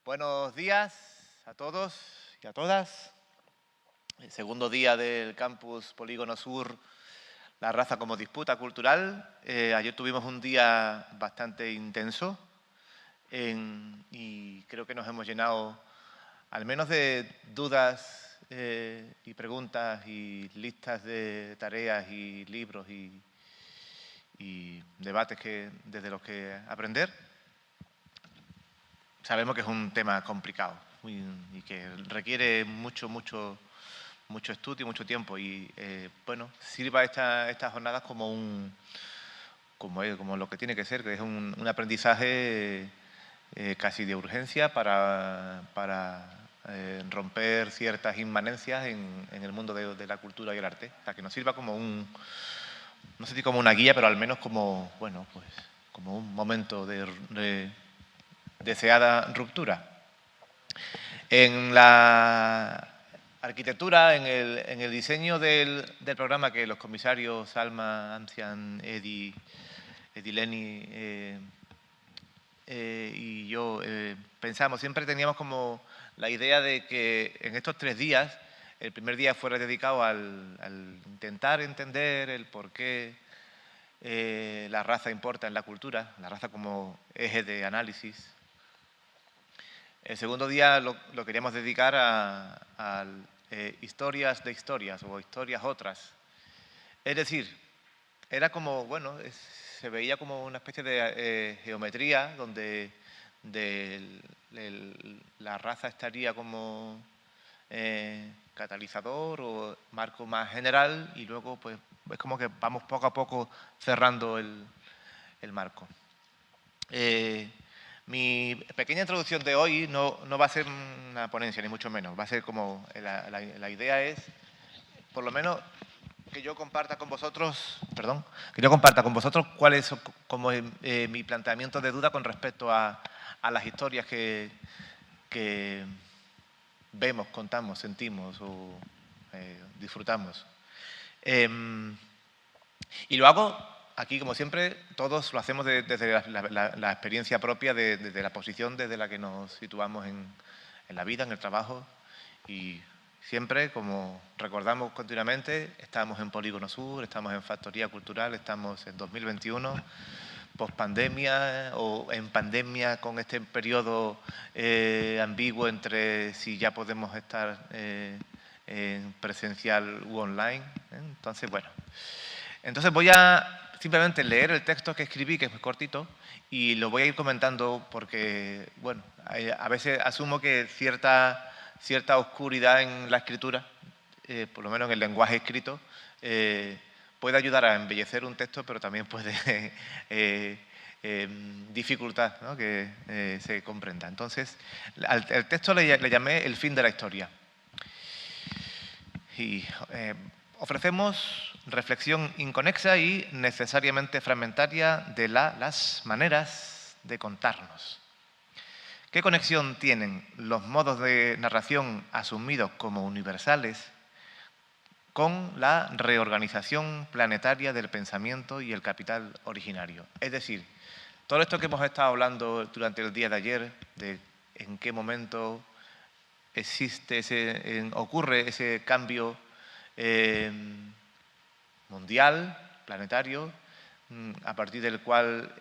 Buenos días a todos y a todas. El segundo día del campus Polígono Sur, la raza como disputa cultural. Ayer tuvimos un día bastante intenso y creo que nos hemos llenado al menos de dudas y preguntas y listas de tareas y libros y debates desde los que aprender. Sabemos que es un tema complicado y que requiere mucho estudio y mucho tiempo. Y bueno, sirva estas jornadas como lo que tiene que ser, que es un aprendizaje casi de urgencia para romper ciertas inmanencias en el mundo de la cultura y el arte. O sea, que nos sirva como no sé si como una guía, pero al menos como, bueno, pues como un momento de deseada ruptura. En la arquitectura, en el diseño del programa que los comisarios Salma, Ancian, Edileni y yo pensamos, siempre teníamos como la idea de que en estos 3 días, el primer día fuera dedicado al intentar entender el por qué la raza importa en la cultura, la raza como eje de análisis. El segundo día lo queríamos dedicar a historias de historias o historias otras. Es decir, era como, bueno, se veía como una especie de geometría donde la raza estaría como catalizador o marco más general y luego pues es como que vamos poco a poco cerrando el marco. Mi pequeña introducción de hoy no va a ser una ponencia, ni mucho menos. Va a ser como, la idea es, por lo menos, que yo comparta con vosotros, cuál es como mi planteamiento de duda con respecto a las historias que vemos, contamos, sentimos o disfrutamos. Y lo hago aquí, como siempre, todos lo hacemos desde la experiencia propia, desde la posición desde la que nos situamos en la vida, en el trabajo. Y siempre, como recordamos continuamente, estamos en Polígono Sur, estamos en Factoría Cultural, estamos en 2021, pospandemia o en pandemia con este periodo ambiguo entre si ya podemos estar en presencial u online. Entonces, bueno. Entonces voy a simplemente leer el texto que escribí, que es muy cortito, y lo voy a ir comentando porque, bueno, a veces asumo que cierta oscuridad en la escritura, por lo menos en el lenguaje escrito, puede ayudar a embellecer un texto, pero también puede dificultar, ¿no?, que se comprenda. Entonces, al texto le llamé El fin de la historia. Y ofrecemos reflexión inconexa y necesariamente fragmentaria de las maneras de contarnos. ¿Qué conexión tienen los modos de narración asumidos como universales con la reorganización planetaria del pensamiento y el capital originario? Es decir, todo esto que hemos estado hablando durante el día de ayer, de en qué momento ocurre ese cambio mundial, planetario, a partir del cual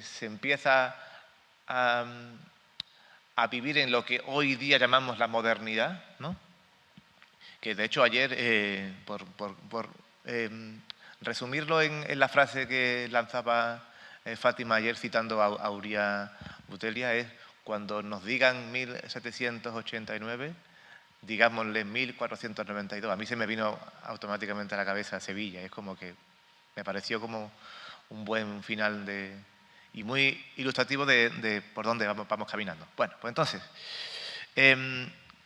se empieza a vivir en lo que hoy día llamamos la modernidad, ¿no? Que de hecho ayer, por resumirlo en la frase que lanzaba Fátima ayer citando a Uría Butelia, es: cuando nos digan 1789, digámosle 1492. A mí se me vino automáticamente a la cabeza Sevilla. Es como que me pareció como un buen final y muy ilustrativo de por dónde vamos caminando. Bueno, pues entonces,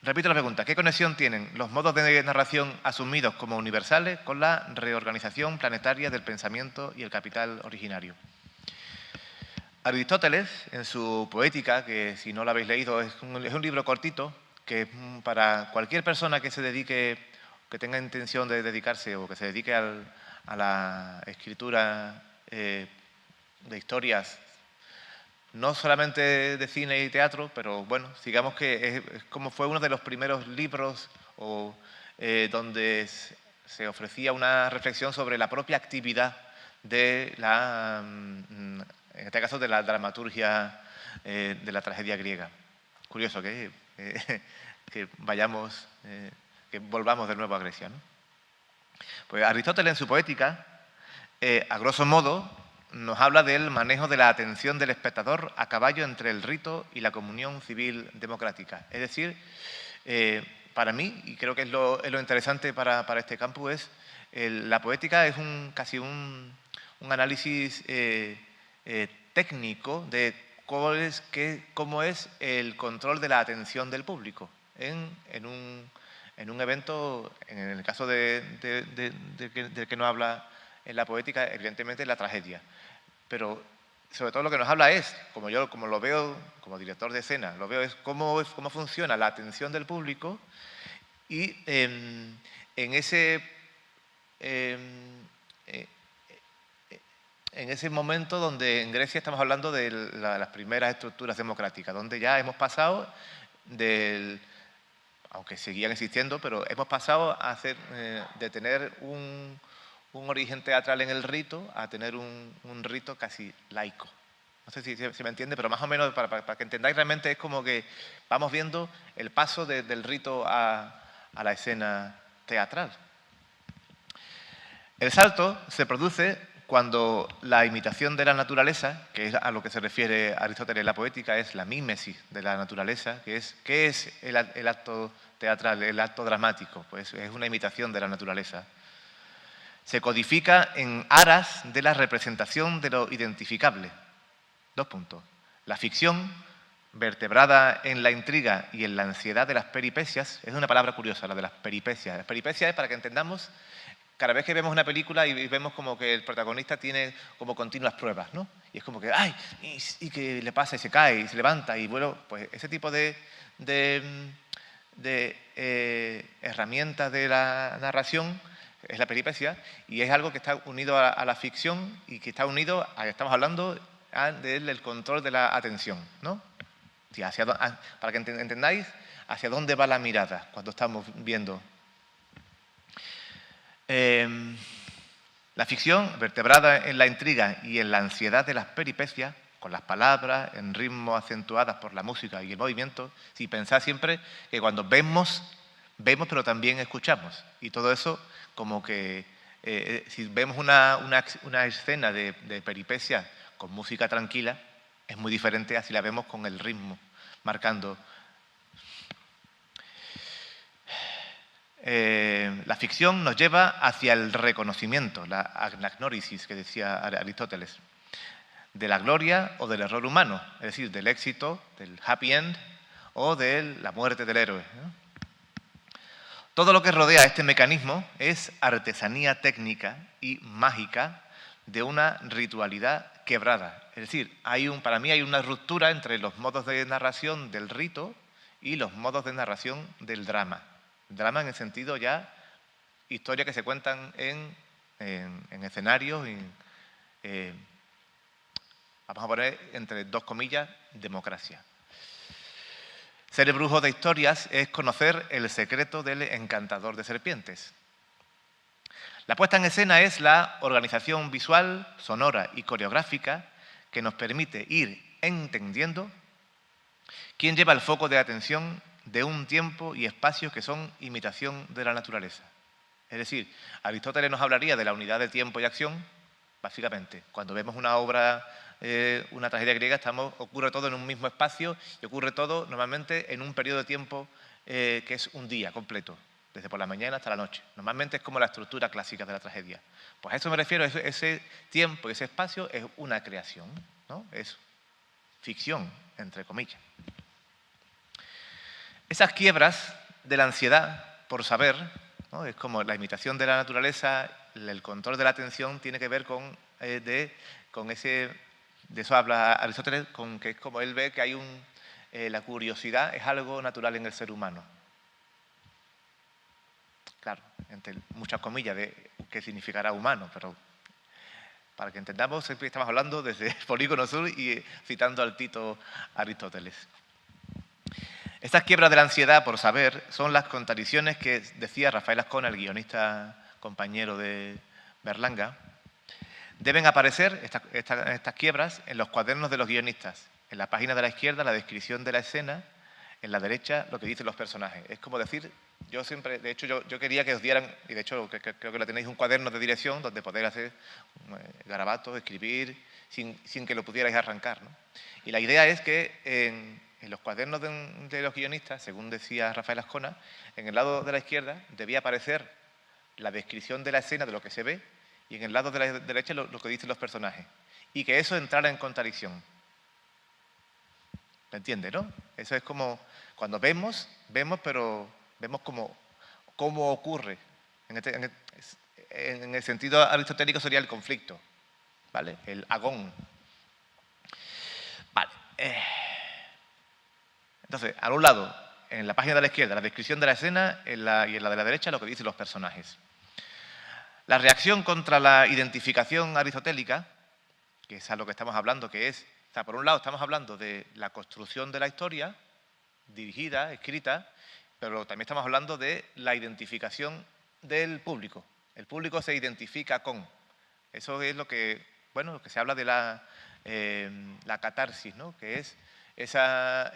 repito la pregunta. ¿Qué conexión tienen los modos de narración asumidos como universales con la reorganización planetaria del pensamiento y el capital originario? Aristóteles, en su Poética, que si no lo habéis leído es un libro cortito, que para cualquier persona que se dedique, que tenga intención de dedicarse o que se dedique a la escritura de historias no solamente de cine y teatro, pero bueno, digamos que es como fue uno de los primeros libros donde se ofrecía una reflexión sobre la propia actividad de en este caso, de la dramaturgia de la tragedia griega. Curioso que vayamos, que volvamos de nuevo a Grecia, ¿no? Pues Aristóteles en su poética, a grosso modo, nos habla del manejo de la atención del espectador a caballo entre el rito y la comunión civil democrática. Es decir, para mí, y creo que es lo interesante para este campus, es la poética es casi un análisis técnico de cómo es el control de la atención del público en un evento, en el caso del que nos habla en la poética, evidentemente la tragedia. Pero sobre todo lo que nos habla es, como lo veo como director de escena, lo veo es cómo funciona la atención del público y en ese momento donde en Grecia estamos hablando de las primeras estructuras democráticas, donde ya hemos pasado aunque seguían existiendo, pero hemos pasado de tener un origen teatral en el rito a tener un rito casi laico. No sé si me entiende, pero más o menos para que entendáis realmente es como que vamos viendo el paso del rito a la escena teatral. El salto se produce cuando la imitación de la naturaleza, que es a lo que se refiere Aristóteles en la poética, es la mímesis de la naturaleza, ¿qué es el acto teatral, el acto dramático? Pues es una imitación de la naturaleza. Se codifica en aras de la representación de lo identificable. 2 puntos. La ficción, vertebrada en la intriga y en la ansiedad de las peripecias, es una palabra curiosa, la de las peripecias. Las peripecias es, para que entendamos, cada vez que vemos una película y vemos como que el protagonista tiene como continuas pruebas, ¿no? Y es como que, ¡ay! Y que le pasa y se cae y se levanta y bueno, pues ese tipo de herramientas de la narración es la peripecia y es algo que está unido a la ficción y que está unido a que estamos hablando del control de la atención, ¿no? Para que entendáis hacia dónde va la mirada cuando estamos viendo. La ficción, vertebrada en la intriga y en la ansiedad de las peripecias, con las palabras, en ritmos acentuadas por la música y el movimiento, si pensáis siempre que cuando vemos pero también escuchamos. Y todo eso como que si vemos una escena de peripecia con música tranquila, es muy diferente a si la vemos con el ritmo marcando. La ficción nos lleva hacia el reconocimiento, la anagnórisis que decía Aristóteles, de la gloria o del error humano, es decir, del éxito, del happy end o de la muerte del héroe, ¿no? Todo lo que rodea este mecanismo es artesanía técnica y mágica de una ritualidad quebrada. Es decir, para mí hay una ruptura entre los modos de narración del rito y los modos de narración del drama. Drama en el sentido ya, historias que se cuentan en escenarios, vamos a poner entre 2 comillas, democracia. Ser el brujo de historias es conocer el secreto del encantador de serpientes. La puesta en escena es la organización visual, sonora y coreográfica que nos permite ir entendiendo quién lleva el foco de atención de un tiempo y espacio que son imitación de la naturaleza. Es decir, Aristóteles nos hablaría de la unidad de tiempo y acción, básicamente. Cuando vemos una obra, una tragedia griega, ocurre todo en un mismo espacio y ocurre todo normalmente en un periodo de tiempo que es un día completo, desde por la mañana hasta la noche. Normalmente es como la estructura clásica de la tragedia. Pues a eso me refiero, ese tiempo y ese espacio es una creación, ¿no? Es ficción, entre comillas. Esas quiebras de la ansiedad por saber, ¿no? Es como la imitación de la naturaleza, el control de la atención tiene que ver de eso habla Aristóteles, con que es como él ve que hay la curiosidad es algo natural en el ser humano. Claro, entre muchas comillas de qué significará humano, pero Para que entendamos, siempre estamos hablando desde Polígono Sur y citando al Tito Aristóteles. Estas quiebras de la ansiedad por saber son las contradicciones que decía Rafael Azcona, el guionista compañero de Berlanga. Deben aparecer estas quiebras en los cuadernos de los guionistas. En la página de la izquierda, la descripción de la escena, en la derecha, lo que dicen los personajes. Es como decir, yo siempre, de hecho, yo quería que os dieran, y de hecho creo que lo tenéis, un cuaderno de dirección donde poder hacer garabatos, escribir, sin que lo pudierais arrancar, ¿no? Y la idea es que en los cuadernos de los guionistas, según decía Rafael Azcona, en el lado de la izquierda debía aparecer la descripción de la escena, de lo que se ve, y en el lado de la derecha lo que dicen los personajes. Y que eso entrara en contradicción. ¿Me entiende, no? Eso es como cuando vemos, pero vemos cómo ocurre. En el sentido aristotélico sería el conflicto, ¿vale? El agón. Vale. Entonces, a un lado, en la página de la izquierda, la descripción de la escena, y en la de la derecha, lo que dicen los personajes. La reacción contra la identificación aristotélica, que es a lo que estamos hablando, que es, o sea, por un lado estamos hablando de la construcción de la historia, dirigida, escrita, pero también estamos hablando de la identificación del público. El público se identifica con. Eso es lo que, bueno, lo que se habla de la catarsis, ¿no? Que es esa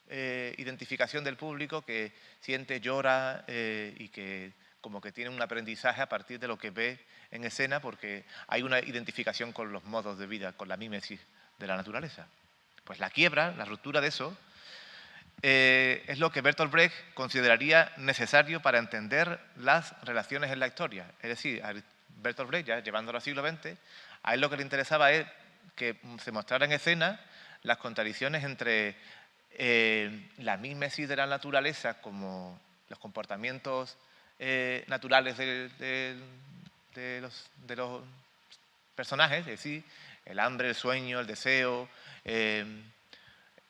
identificación del público que siente, llora y que como que tiene un aprendizaje a partir de lo que ve en escena, porque hay una identificación con los modos de vida, con la mímesis de la naturaleza. Pues la quiebra, la ruptura de eso, es lo que Bertolt Brecht consideraría necesario para entender las relaciones en la historia. Es decir, a Bertolt Brecht, ya llevándolo al siglo XX, a él lo que le interesaba es que se mostrara en escena las contradicciones entre la mímesis de la naturaleza, como los comportamientos naturales de los personajes, es decir, el hambre, el sueño, el deseo,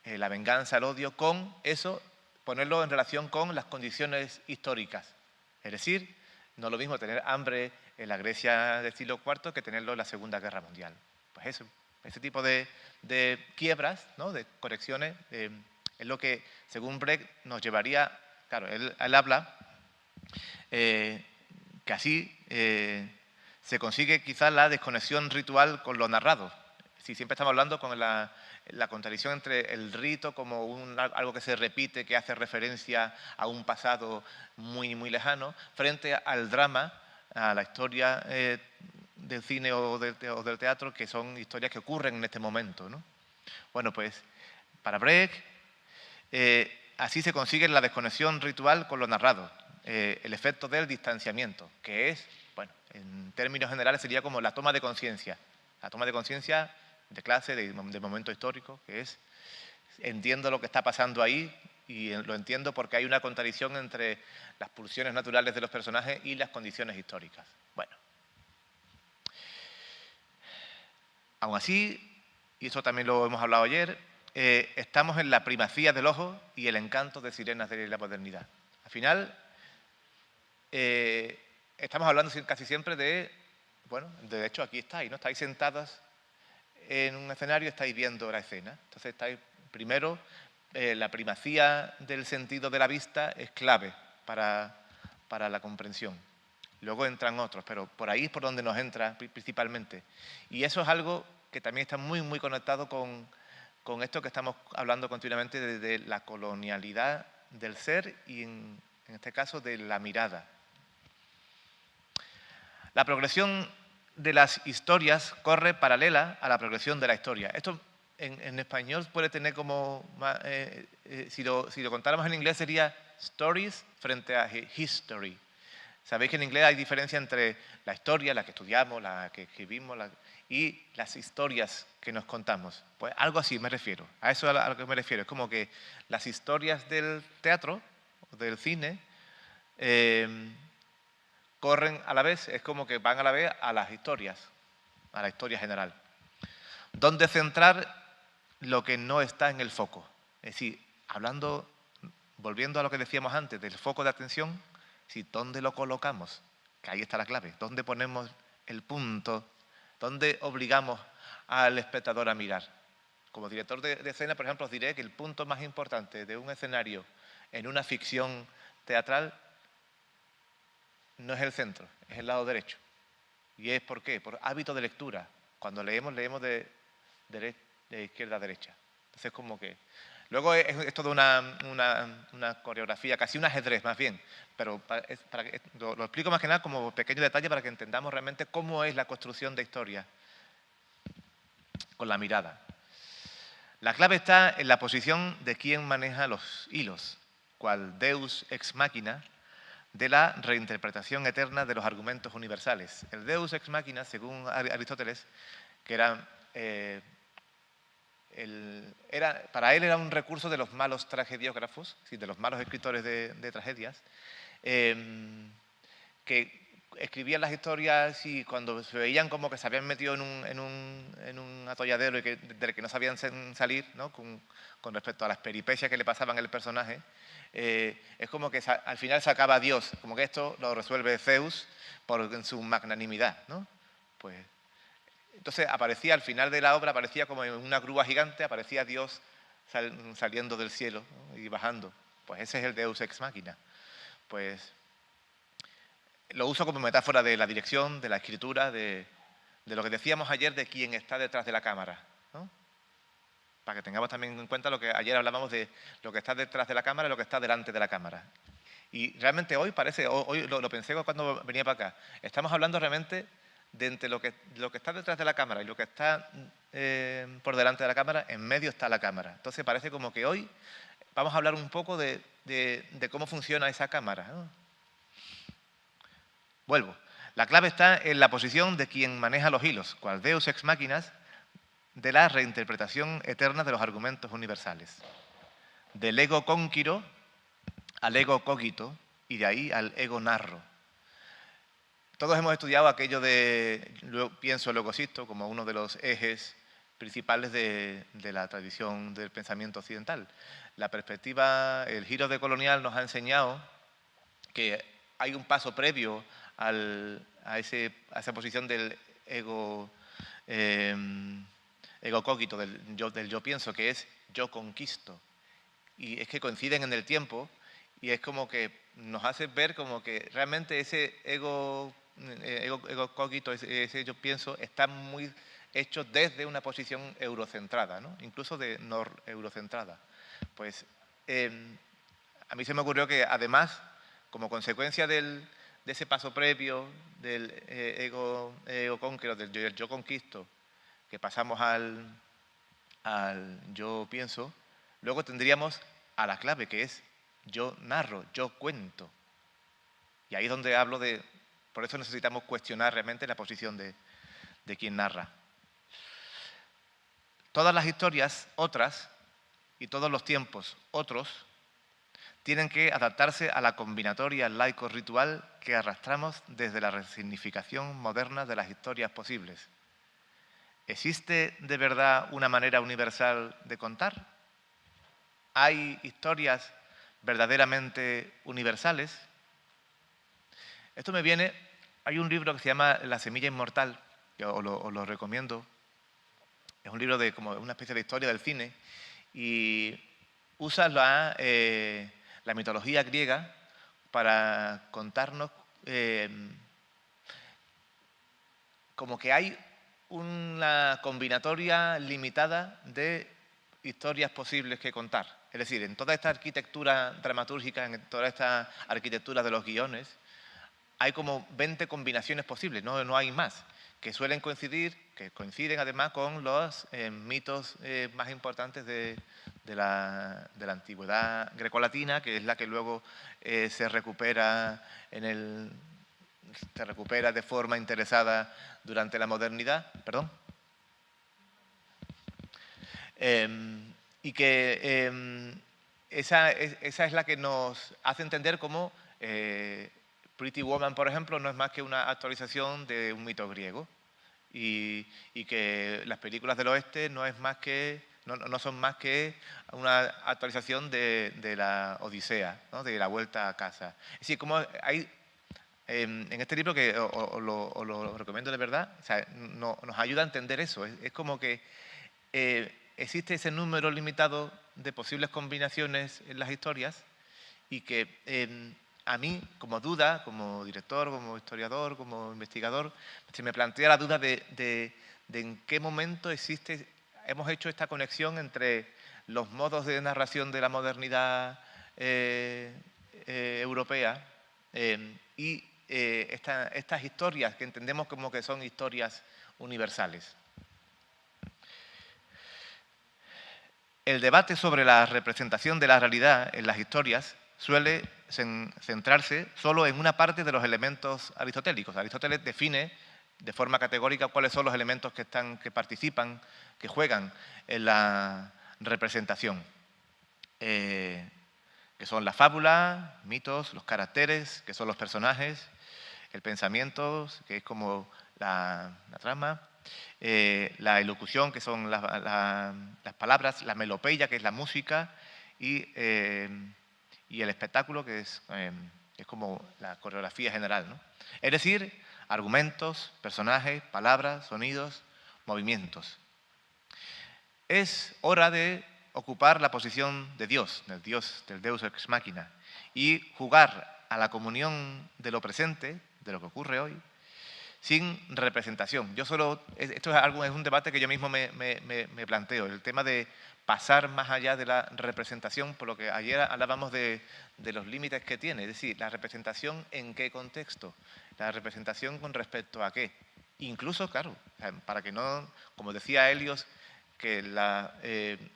la venganza, el odio, con eso ponerlo en relación con las condiciones históricas. Es decir, no es lo mismo tener hambre en la Grecia del siglo IV que tenerlo en la Segunda Guerra Mundial. Pues eso, ese tipo de quiebras, ¿no? De correcciones, es lo que, según Brecht, nos llevaría, claro, él habla que así se consigue quizás la desconexión ritual con lo narrado. Si siempre estamos hablando con la contradicción entre el rito como algo que se repite, que hace referencia a un pasado muy, muy lejano, frente al drama, a la historia del cine o del teatro, que son historias que ocurren en este momento, ¿no? Bueno, pues para Brecht, así se consigue la desconexión ritual con lo narrado, el efecto del distanciamiento, que es, bueno, en términos generales sería como la toma de conciencia. La toma de conciencia de clase, de momento histórico, que es, entiendo lo que está pasando ahí y lo entiendo porque hay una contradicción entre las pulsiones naturales de los personajes y las condiciones históricas. Bueno. Aún así, y eso también lo hemos hablado ayer, estamos en la primacía del ojo y el encanto de sirenas de la modernidad. Al final, estamos hablando casi siempre de, bueno, de hecho aquí estáis, ¿no? Estáis sentadas en un escenario, estáis viendo la escena. Entonces, estáis, primero, la primacía del sentido de la vista es clave para la comprensión. Luego entran otros, pero por ahí es por donde nos entra principalmente. Y eso es algo que también está muy, muy conectado con esto que estamos hablando continuamente de la colonialidad del ser y, en este caso, de la mirada. La progresión de las historias corre paralela a la progresión de la historia. Esto en español puede tener como, si lo contáramos en inglés sería stories frente a history. Sabéis que en inglés hay diferencia entre la historia, la que estudiamos, la que escribimos, y las historias que nos contamos. Pues algo así me refiero, a eso a lo que me refiero. Es como que las historias del teatro, del cine, corren a la vez, es como que van a la vez a las historias, a la historia general. ¿Dónde centrar lo que no está en el foco? Es decir, volviendo a lo que decíamos antes del foco de atención, ¿dónde lo colocamos? Que ahí está la clave. ¿Dónde ponemos el punto, dónde obligamos al espectador a mirar. Como director de escena, por ejemplo, os diré que el punto más importante de un escenario en una ficción teatral no es el centro, es el lado derecho. ¿Y es por qué? Por hábito de lectura. Cuando leemos, leemos de izquierda a derecha. Entonces, como que... Luego es toda una coreografía, casi un ajedrez más bien, pero lo explico más que nada como pequeño detalle para que entendamos realmente cómo es la construcción de historia con la mirada. La clave está en la posición de quien maneja los hilos, cual Deus ex machina, de la reinterpretación eterna de los argumentos universales. El Deus ex machina, según Aristóteles, que para él era un recurso de los malos tragediógrafos, de los malos escritores de tragedias, que escribían las historias y cuando se veían como que se habían metido en un atolladero y del que no sabían salir, ¿no? Con respecto a las peripecias que le pasaban al personaje, es como que al final se acaba Dios, como que esto lo resuelve Zeus en su magnanimidad, ¿no? Pues, entonces aparecía al final de la obra, aparecía como en una grúa gigante, aparecía Dios saliendo del cielo, ¿no? Y bajando. Pues ese es el Deus ex machina. Pues lo uso como metáfora de la dirección, de la escritura, de lo que decíamos ayer de quién está detrás de la cámara, ¿no? Para que tengamos también en cuenta lo que ayer hablábamos de lo que está detrás de la cámara y lo que está delante de la cámara. Y realmente hoy lo pensé cuando venía para acá, estamos hablando realmente de entre lo que está detrás de la cámara y lo que está por delante de la cámara, en medio está la cámara. Entonces parece como que hoy vamos a hablar un poco de cómo funciona esa cámara, ¿no? Vuelvo. La clave está en la posición de quien maneja los hilos, cual Deus ex machinas, de la reinterpretación eterna de los argumentos universales. Del ego cónquiro al ego cogito y de ahí al ego narro. Todos hemos estudiado aquello yo pienso el ecosisto como uno de los ejes principales de la tradición del pensamiento occidental. La perspectiva, el giro decolonial nos ha enseñado que hay un paso previo a esa posición del ego cogito, del yo pienso, que es yo conquisto. Y es que coinciden en el tiempo y es como que nos hace ver como que realmente ese ego cogito, ese yo pienso, está muy hecho desde una posición eurocentrada, ¿no? Incluso de nor-eurocentrada. Pues a mí se me ocurrió que además, como consecuencia de ese paso previo del ego cónquero, del yo conquisto, que pasamos al yo pienso, luego tendríamos a la clave, que es yo narro, yo cuento. Y ahí es donde hablo de... Por eso necesitamos cuestionar realmente la posición de quien narra. Todas las historias, otras, y todos los tiempos, otros, tienen que adaptarse a la combinatoria laico-ritual que arrastramos desde la resignificación moderna de las historias posibles. ¿Existe de verdad una manera universal de contar? ¿Hay historias verdaderamente universales? Esto me viene... Hay un libro que se llama La semilla inmortal, que os lo recomiendo. Es un libro de como una especie de historia del cine y usa la mitología griega para contarnos como que hay una combinatoria limitada de historias posibles que contar. Es decir, en toda esta arquitectura dramatúrgica, en toda esta arquitectura de los guiones, hay como 20 combinaciones posibles, no hay más, que suelen coincidir, que coinciden además con los mitos más importantes de la antigüedad grecolatina, que es la que luego se recupera de forma interesada durante la modernidad. Perdón. Y que esa es la que nos hace entender cómo Pretty Woman, por ejemplo, no es más que una actualización de un mito griego y que las películas del oeste no son más que una actualización de la Odisea, ¿no? De la vuelta a casa. Es decir, como hay en este libro, que os lo recomiendo de verdad, o sea, nos ayuda a entender eso. Es como que existe ese número limitado de posibles combinaciones en las historias y que a mí, como duda, como director, como historiador, como investigador, se me plantea la duda de en qué momento hemos hecho esta conexión entre los modos de narración de la modernidad europea y estas historias que entendemos como que son historias universales. El debate sobre la representación de la realidad en las historias suele centrarse solo en una parte de los elementos aristotélicos. Aristóteles define de forma categórica cuáles son los elementos que participan, que juegan en la representación, que son la fábula, mitos, los caracteres, que son los personajes, el pensamiento, que es como la trama, la elocución, que son las palabras, la melopeya, que es la música, y el espectáculo, que es como la coreografía general, ¿no? Es decir, argumentos, personajes, palabras, sonidos, movimientos. Es hora de ocupar la posición de Dios, del Deus ex machina, y jugar a la comunión de lo presente, de lo que ocurre hoy, sin representación. Esto es un debate que yo mismo me planteo, el tema de pasar más allá de la representación, por lo que ayer hablábamos de los límites que tiene, es decir, la representación en qué contexto, la representación con respecto a qué. Incluso, claro, para que no, como decía Helios, que la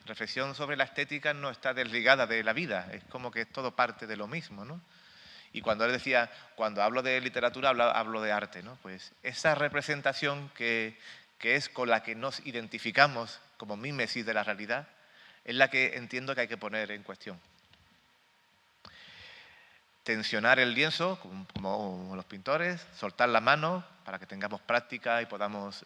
reflexión sobre la estética no está desligada de la vida, es como que es todo parte de lo mismo, ¿no? Y cuando él decía, cuando hablo de literatura, hablo de arte, ¿no? Pues esa representación que es con la que nos identificamos como mímesis de la realidad, es la que entiendo que hay que poner en cuestión. Tensionar el lienzo, como los pintores, soltar la mano para que tengamos práctica y podamos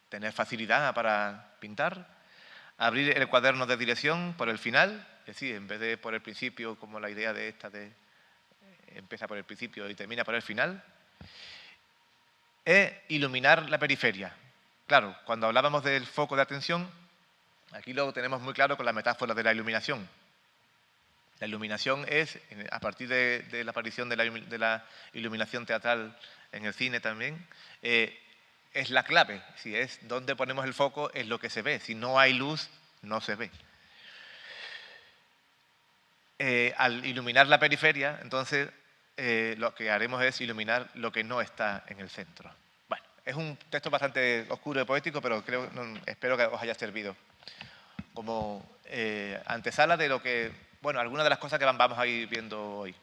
tener facilidad para pintar. Abrir el cuaderno de dirección por el final, es decir, en vez de por el principio, como la idea de empieza por el principio y termina por el final. Iluminar la periferia. Claro, cuando hablábamos del foco de atención, aquí lo tenemos muy claro con la metáfora de la iluminación. La iluminación es, a partir de la aparición de la iluminación teatral en el cine también, es la clave. Si es donde ponemos el foco, es lo que se ve. Si no hay luz, no se ve. Al iluminar la periferia, entonces lo que haremos es iluminar lo que no está en el centro. Bueno, es un texto bastante oscuro y poético, pero espero que os haya servido como antesala de lo que, bueno, algunas de las cosas que vamos a ir viendo hoy.